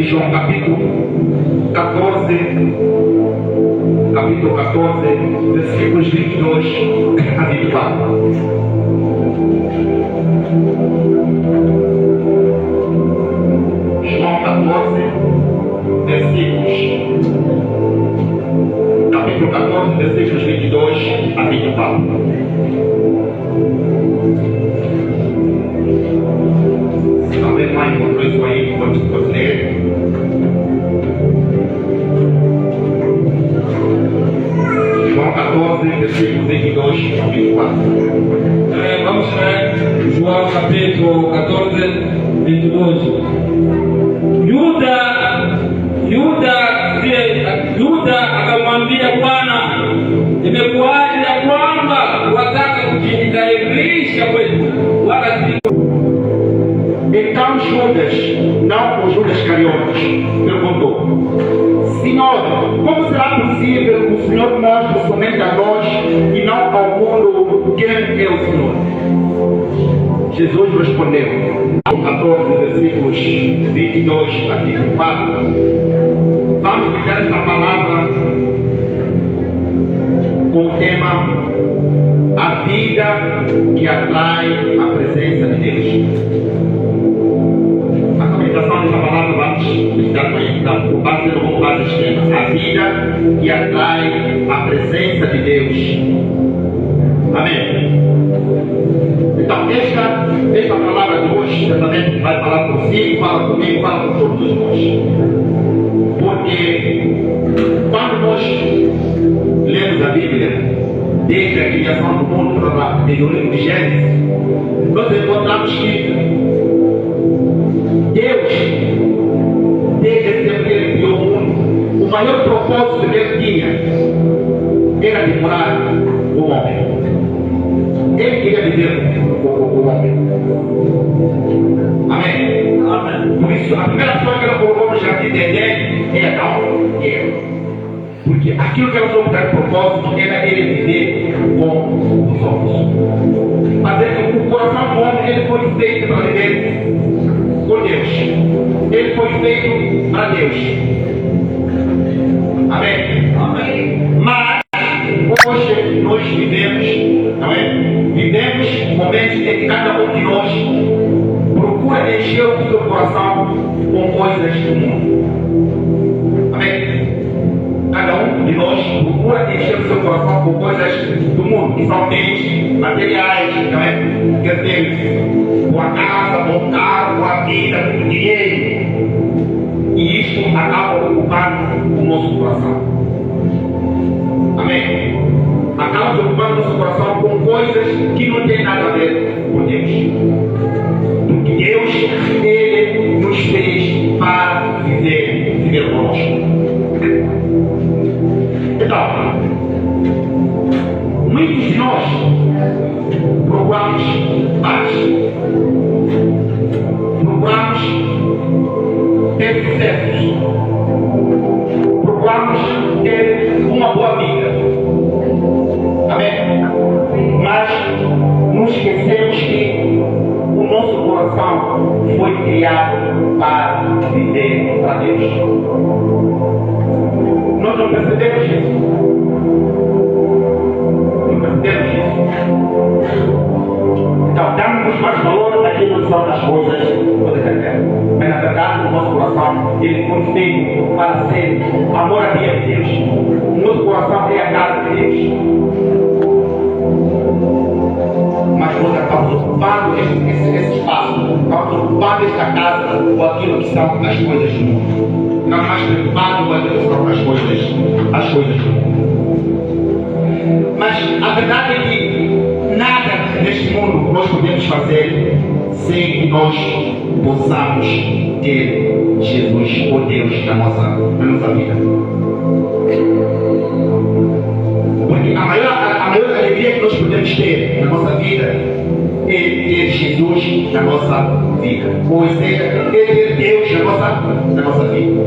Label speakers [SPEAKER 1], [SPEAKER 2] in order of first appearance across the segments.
[SPEAKER 1] João capítulo 14, versículos 22 a 24. João 14, capítulo 14, versículos 22 a 24. Se alguém mais encontrou isso aí, pode ler. João 14, versículos 22 a 24.
[SPEAKER 2] Vamos ler João capítulo 14, 22. Yuda akamwambia Bwana, imekuwaje ya kwamba wataka kujidhalilisha kwetu, wala si.
[SPEAKER 1] Então Judas, não o Judas Iscariotes, perguntou: Senhor, como será possível que o Senhor mostre somente a nós e não ao mundo quem é o Senhor? Jesus respondeu, 14 versículos 22 a 24. Vamos pegar esta palavra com o tema a vida que atrai a presença de Deus. A comunicação dessa palavra vamos lidar com ele, por base do base sistema. A vida que atrai a presença de Deus. Amém? Então, esta palavra de hoje certamente vai falar consigo, fala comigo, fala com todos nós. Porque quando nós lemos a Bíblia, desde a criação do mundo para o livro de Gênesis, nós encontramos que Deus, desde sempre que Ele criou o mundo, o maior propósito que Ele tinha era demorar o homem. Ele queria viver o homem. Amém? Amém. Por isso, a primeira coisa que ela colocou no jardim de Edém é Adão e Eva. Porque aquilo que ela trouxe para o propósito era ele viver com os homens. Mas o coração do homem ele foi feito para viver com Deus. Ele foi feito para Deus. Amém? Amém. Mas hoje nós vivemos, não é? Vivemos momentos em que cada um de nós procura encher o seu coração com coisas do mundo. Amém? Cada um de nós procura encher o seu coração com coisas do mundo, que são bens materiais, não é? Quer dizer, com a casa, com o carro, com a vida, com o dinheiro. E isso acaba ocupando o nosso coração. Amém? Acaba ocupando nosso coração com coisas que não tem nada a ver com Deus. Porque Deus, Ele nos fez para viver conosco. Então, muitos de nós procuramos paz. Procuramos ter sucesso. Procuramos ter uma boa vida. Amém? Mas não esquecemos que o nosso coração foi criado para viver para Deus. Nós não percebemos isso. Não percebemos isso. Então, damos mais valor naquilo que são as coisas do eterno. Mas na verdade, o nosso coração ele foi feito para ser a moradia de Deus. O nosso coração é a casa de Deus. Mas nós estamos ocupando esse espaço, estamos ocupando esta casa com aquilo que são as coisas do mundo. Estamos mais preocupados com aquilo que são as coisas do mundo. Mas a verdade é que nada neste mundo nós podemos fazer sem que nós possamos ter Jesus ou Deus na nossa vida. Porque a maior alegria que nós podemos ter na nossa vida é ter Jesus na nossa vida. Ou seja, é ter Deus na nossa vida.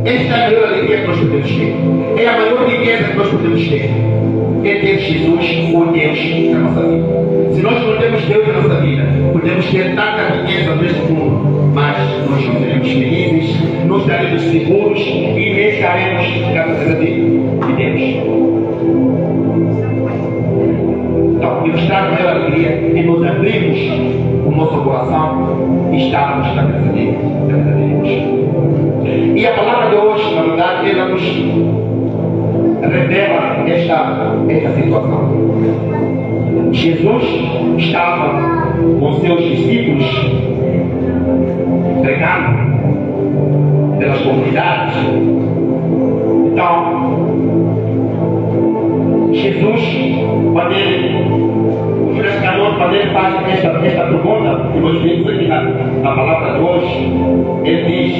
[SPEAKER 1] Esta é a maior alegria que nós podemos ter. É a maior riqueza que nós podemos ter. É ter Jesus ou Deus na nossa vida. Se nós não temos Deus na nossa vida, podemos ter tanta riqueza neste mundo, mas nós não seremos felizes seguros e estaremos na presença de Deus. Então, e nos traz maior alegria em nos abrirmos o nosso coração e estarmos na presença de Deus. E a palavra de hoje, na verdade, ela nos revela esta situação. Jesus estava com seus discípulos pregando pelas comunidades. Então, Jesus, quando ele faz esta pergunta, que nós vimos aqui na palavra de hoje, ele diz: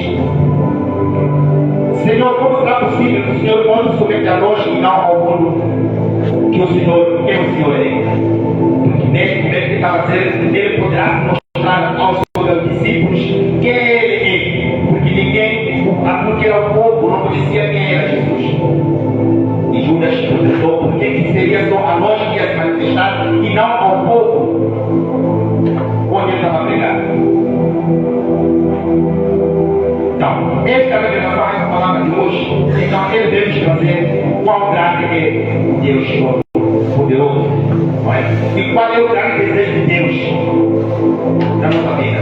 [SPEAKER 1] Senhor, como será possível que o Senhor mostre somente a nós e não ao mundo quem o Senhor é? Porque neste momento que estava a dizer, ele poderá mostrar aos seus discípulos quem ele é. Porque era o povo, não conhecia quem era Jesus. E Judas perguntou por que seria só a nós que ia se manifestar e não ao povo onde ele estava pregando. Então, esta revelação, essa palavra de hoje, então ele deve trazer qual grande é Deus poderoso, não é? E qual é o grande desejo de Deus na nossa vida.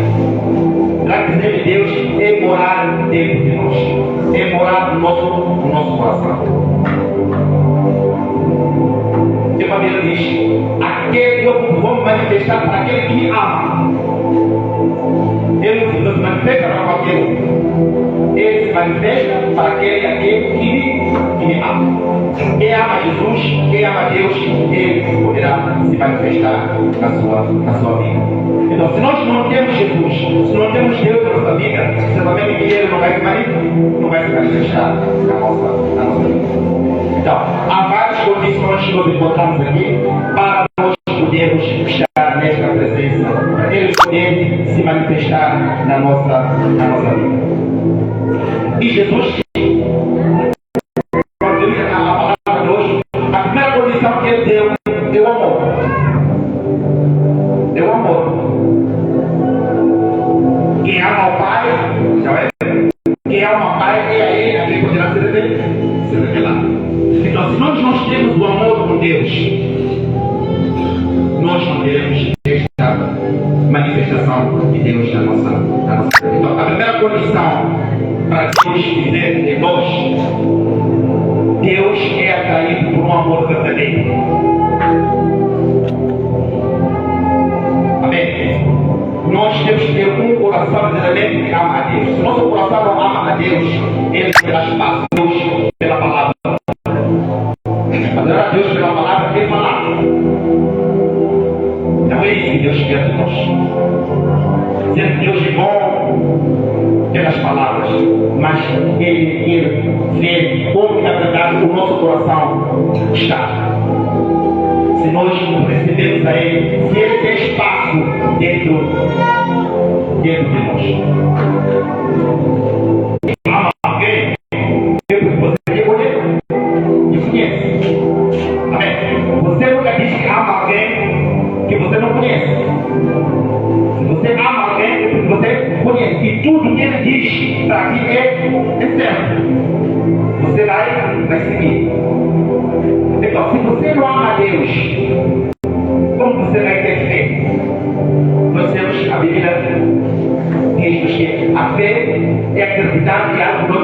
[SPEAKER 1] O grande desejo de Deus é morar dentro de nós, é morar no nosso coração. A Bíblia diz: eu vou manifestar para aquele que me ama. Ele não se manifesta para qualquer um. Ele se manifesta para aquele que me ama. Quem ama Jesus, quem ama Deus, ele poderá se manifestar na sua vida. Então, se nós não temos Jesus, se não temos Deus na nossa vida, certamente que ele não vai se manifestar na nossa vida. Então, há várias condições que nós encontramos aqui para nós podermos estar nesta presença, para ele poder se manifestar na nossa vida. E Jesus, quando ele dá a palavra de hoje, a primeira condição que ele deu é o amor. É o amor. Quem ama o Pai, já é. Quem ama o Pai, é a ele a quem poderá ser revelado. Então, se nós temos o amor com Deus, nós não teremos esta manifestação de Deus na nossa vida. Então, a primeira condição para Deus viver em nós, Deus é atraído por um amor verdadeiro. Amém? Nós temos que ter um coração verdadeiro que ama a Deus. Se o nosso coração não ama a Deus, ele terá espaço a Deus pela palavra. Adorar a Deus pela palavra é falar. Não é isso que Deus quer de nós. Dizer que Deus é bom pelas palavras, mas Ele vê como na verdade o nosso coração está. Se nós não recebemos a Ele, se Ele tem espaço dentro de nós. Ama alguém, você conhece. Amém? Você nunca diz que ama alguém que você não conhece. Se você ama alguém que você conhece, e tudo que ele diz para ti é certo, você vai seguir. Então, se você não ama a Deus, como você vai ter fé? Nós temos a Bíblia diz que a fé é acreditar em algo que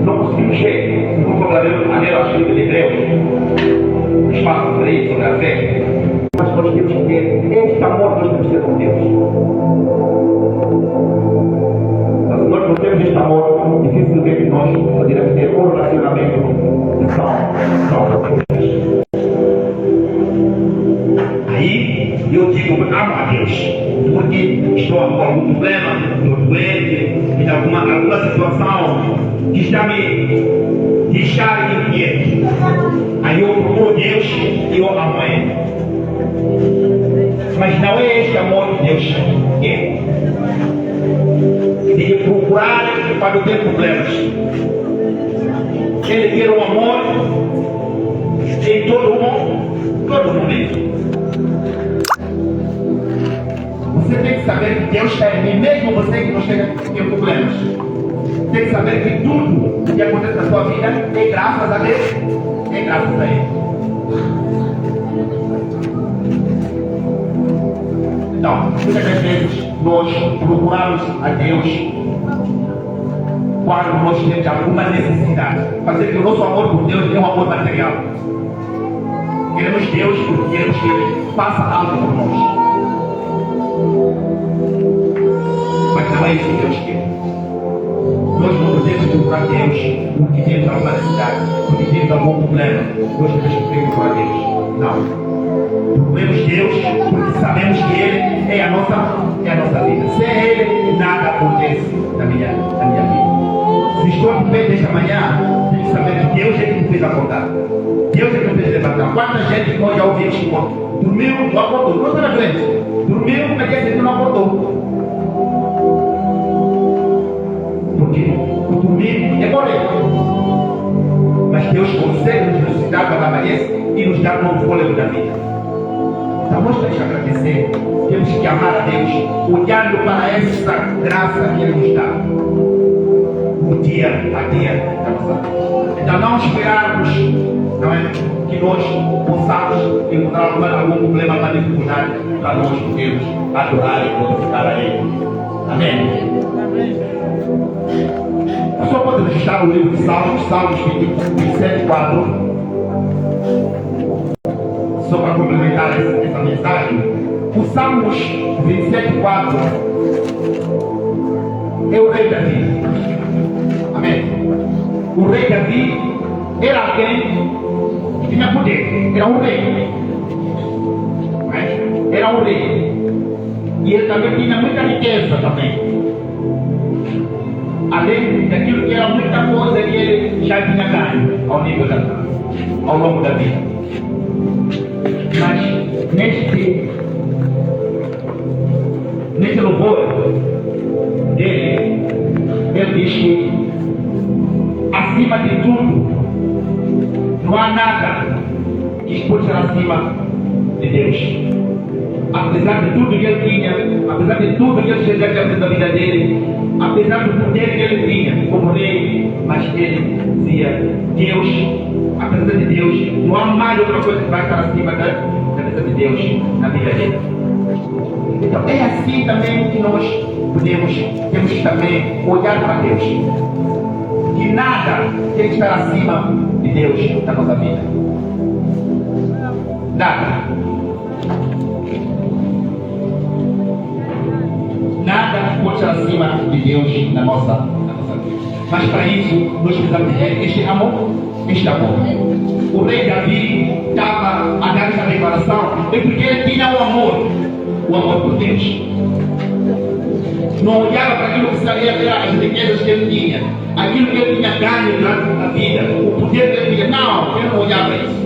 [SPEAKER 1] não conseguimos ver. Como o verdadeiro acho de Deus, espaço para isso, sobre a fé. Mas nós temos que ter este amor que nós temos que ter com Deus. Mas se nós não temos este amor, dificilmente nós poderemos ter um relacionamento tão aí eu digo, amo a Deus, porque estou com algum problema, estou doente, em alguma situação que está me deixando inquieto. Aí eu procuro Deus e eu amo Ele. Mas não é este amor que Deus quer. De procurar quando tem problemas. Ele quer um amor em todo momento. Você tem que saber que Deus está em mim, mesmo você que não tenha problemas. tem que saber que tudo que acontece na sua vida é graças a Deus. É graças a Ele. Então, muitas das vezes nós procuramos a Deus quando nós temos alguma necessidade. Fazer que o nosso amor por Deus é um amor material. Queremos Deus porque queremos que Ele faça algo por nós. Mas não é isso que Deus quer. Nós não podemos procurar Deus porque temos alguma necessidade, porque temos algum problema. Nós temos que procurar Deus. Não. Procuremos Deus porque sabemos que Ele é a nossa vida. Sem Ele, nada acontece na minha vida. Se estou de pé nesta manhã, tem que saber que Deus é que me fez acordar. Deus é que me fez levantar. Quanta gente nós já ouvimos que dormiu, não acordou. Não está na frente. Dormiu, mas dia seguinte não acordou. Porque o dormir é morrer. Mas Deus consegue nos ressuscitar quando amanhece e nos dar um novo fôlego da vida. Então nós temos que agradecer. Temos que amar a Deus, olhando para essa graça que Ele nos dá. Um dia a dia da nossa vida. Então não esperarmos, não é, que nós possamos encontrar algum problema, alguma dificuldade para nós podermos adorar e glorificar a Ele. Amém? Só pode registrar o livro de Salmos, Salmos 27, 4. Só para complementar essa mensagem. O Salmos 27, 4 é o rei Davi. Amém? O rei Davi era alguém que tinha poder. Era um rei. Era um rei. E ele também tinha muita riqueza também. Além daquilo que era muita coisa que ele já tinha ganho ao longo da vida. Mas neste louvor dele, ele diz que acima de tudo não há nada que pode ser acima de Deus. Apesar de tudo que ele tinha, apesar de tudo que ele já tinha feito na vida dele, apesar do poder que ele tinha como rei, mas ele dizia: Deus, apesar de Deus, não há mais outra coisa que vai estar acima da cabeça de Deus na vida dele. Então é assim também que nós temos que também olhar para Deus. Que nada tem que estar acima de Deus na nossa vida. Nada. Nada pode estar acima de Deus na nossa vida. Mas para isso, nós precisamos ter este amor. O rei Davi estava a dar essa declaração, é porque ele tinha o amor por Deus. Não olhava para aquilo que sabia que eram as riquezas que ele tinha, aquilo que ele tinha ganho durante a vida, o poder que ele tinha. Não, ele não olhava isso.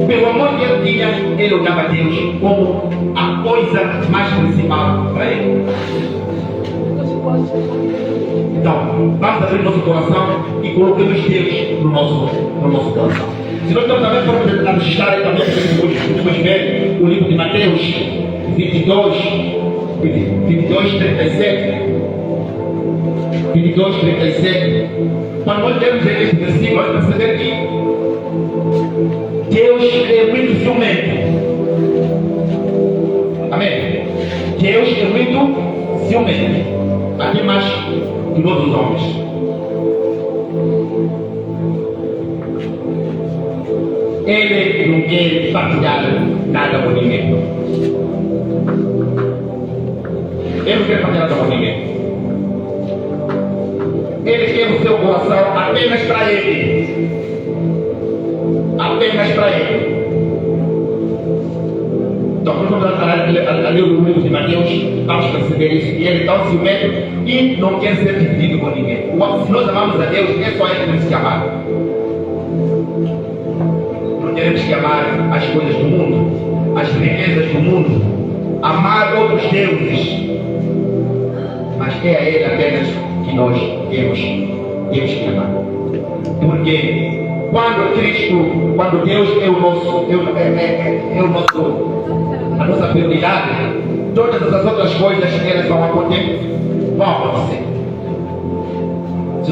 [SPEAKER 1] Pelo amor que ele tinha, ele olhava a Deus como a coisa mais principal para ele. Então, vamos abrir nosso coração e coloquemos Deus no nosso coração. Se nós estamos também para registrar aí também, podemos ver o livro de Mateus 22, 37. Quando nós temos esse versículo, nós percebemos que Deus é muito ciumento. Amém? Deus é muito ciumento. Aqui mais que nós os homens. Ele não quer partilhar nada com ninguém. Ele não quer partilhar nada com ninguém. Ele quer o seu coração apenas para ele. Apenas para ele. Então, quando nós vamos a ler o livro de Mateus, vamos perceber isso. E ele está ciumento e não quer ser dividido com ninguém. Se nós amamos a Deus, é só ele que temos que amar. Não teremos que amar as coisas do mundo, as riquezas do mundo, amar outros deuses. Mas é a Ele apenas que nós temos que amar. Porque quando Deus é a nossa prioridade, todas as outras coisas elas vão acontecer.